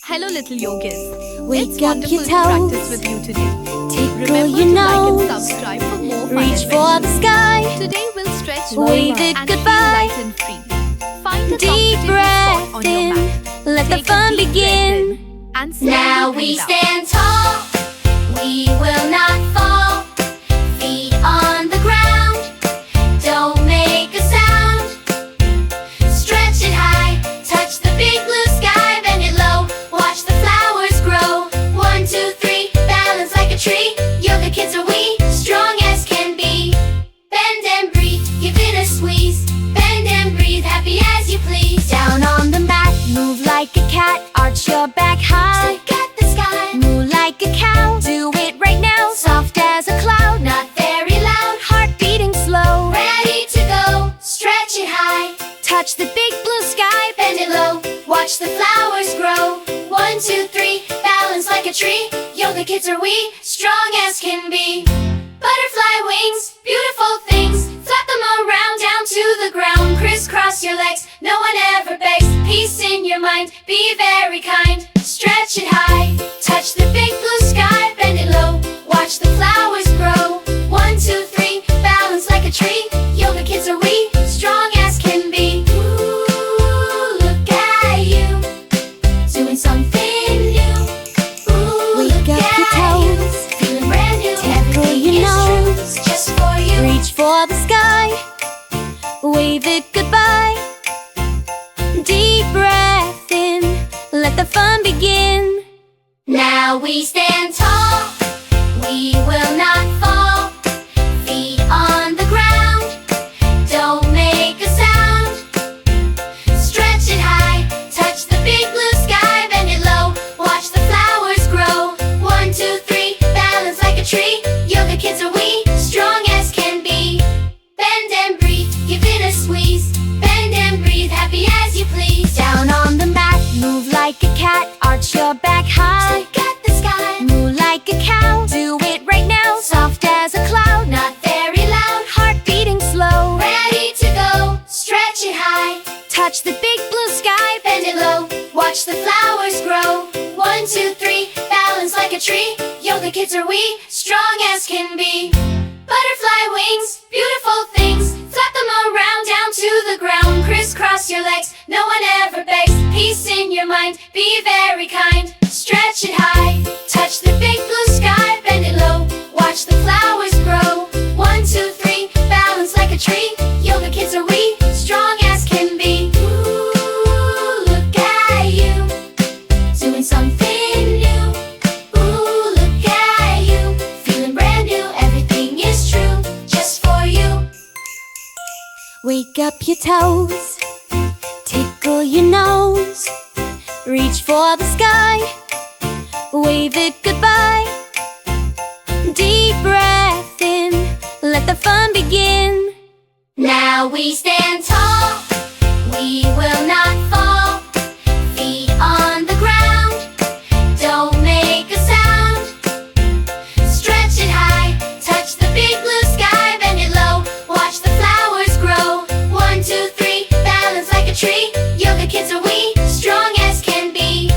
Hello little yogis. Wake It's up wonderful your to toes. practice with you today. Tickle Remember your to like and nose. subscribe for more fun Reach for the adventures. sky. Today we'll stretch Wave it and goodbye. feel light and free. Find a Deep comfortable spot breath on your in. mat. Let the Take a fun deep begin. breath in and slowly Now we breathe out. stand tall, we will not fall. Feet on the ground, don't make a sound. Stretch it high, touch the big blue sky, bend it low, watch the flowers grow. 1, 2, 3, balance like a tree. Yoga kids are we, strong as can be. Bend and breathe, give it a squeeze. Bend and breathe, happy as you please. Down on the mat, move like a cat. Arch your back high. Look at the sky, Moo like a cow. Do it right now. Soft as a cloud. not very loud. Heart beating slow. Ready to go, stretch it high. Touch the big blue sky. Bend it low, watch the flowers grow. 1, 2, 3, balance like a tree. Yoga kids are we, strong as can be. Butterfly wings, beautiful things. Flap them around down to the ground. Crisscross your legs, no one ever begs. Peace in your mind, be very kind. Stretch it high, touch the big blue sky. Bend it low, watch the flowers grow. 1, 2, 3, balance like a tree. Yoga kids are we, strong as can be. Ooh, look at you, doing something new. Ooh, Wake look up your at you, toes. feeling brand new. Tickle Everything your is true, nose. just for you. Reach for the sky. Wave it goodbye. Deep breath in. Let the fun begin. Now we stand tall, we will not fall. Feet on the ground, don't make a sound. Stretch it high, touch the big blue sky. Bend it low, watch the flowers grow. 1, 2, 3, balance like a tree. Yoga kids are we, strong as can be. Bend and breathe, give it a squeeze. Bend and breathe, happy as you please. Down on the mat, move like a cat. Arch your back high. Look at the sky, Moo like a cow. Do it right now. Soft as a cloud. not very loud. Heart beating slow. Ready to go, stretch it high. Touch the big blue sky. Bend it low, watch the flowers grow. 1, 2, 3, balance like a tree. Yoga kids are we, strong as can be. Butterfly wings, beautiful things. Flap them around down to the ground. Crisscross your legs, no one ever begs. Peace in your mind, be very kind. Stretch it high, touch the big blue sky. Bend it low, watch the flowers grow. 1, 2, 3, balance like a tree. Yoga kids are we, strong as can be. Ooh, look at you, doing something new. Ooh, look at you, feeling brand new. Everything is true, just for you. Wake up your toes. Tickle your nose. Reach for the sky. Wave it goodbye. Deep breath in. Let the fun begin. Now we stand tall, we will not fall. Feet on the ground, don't make a sound. Stretch it high, touch the big blue sky. Bend it low, watch the flowers grow. 1, 2, 3, balance like a tree. Yoga kids are we, strong as can be.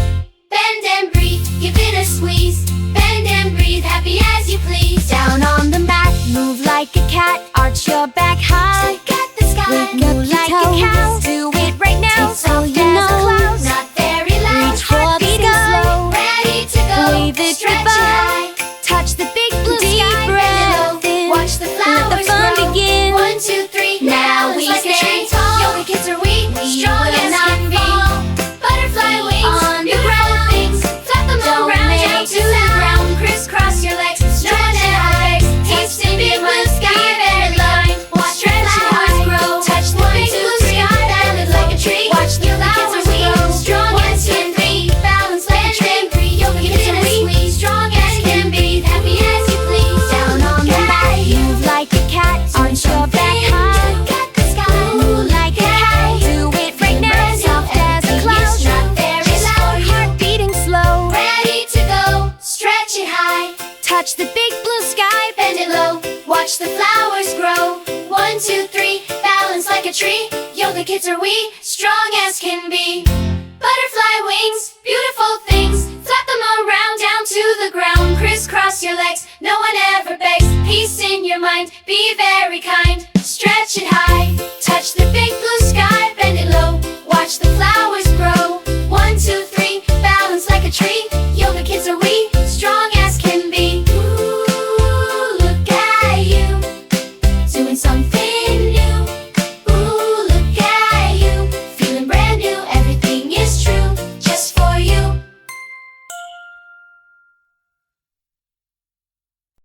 Bend and breathe, give it a squeeze. Bend and breathe, happy as you please. Down on the mat, move like a cat. Arch your back high. Look at the sky, Wake up Moo your like toes. a cow. Do it right now. Tickle Soft your as a cloud. nose, not very loud. Reach for Heart the beating sky. slow. Ready to go, Wave it stretch it goodbye. high. Touch the big blue Deep sky. breath Bend it in, low. watch the Let flowers the fun grow. begin. 1, 2, 3, Now balance we like a tree. stand tall. Yoga kids are we, We strong will as not can be. fall. Butterfly Feet wings, on the beautiful ground. things. Flap them Don't around make down a to the sound. ground. Crisscross your legs, no one ever begs. Touch the big blue sky, bend it low. Watch the flowers grow. Touch the big blue sky, bend it like a tree. Watch the flowers grow. Strong as can be. Balance like a tree. Yoga kids are we, strong as can be. Happy as you please. Down on the mat, move like a cat. Arch your back high. Look at the sky. Moo like a cow. Do it right now. Soft as a cloud. Not very loud. Heart beating slow. Ready to go, stretch it high. Touch the big blue sky. Bend it low, watch the flowers grow. 1, 2, 3, balance like a tree. Yoga kids are we, strong as can be. Butterfly wings, beautiful things. cross your legs, no one ever begs. Peace in your mind, be very kind.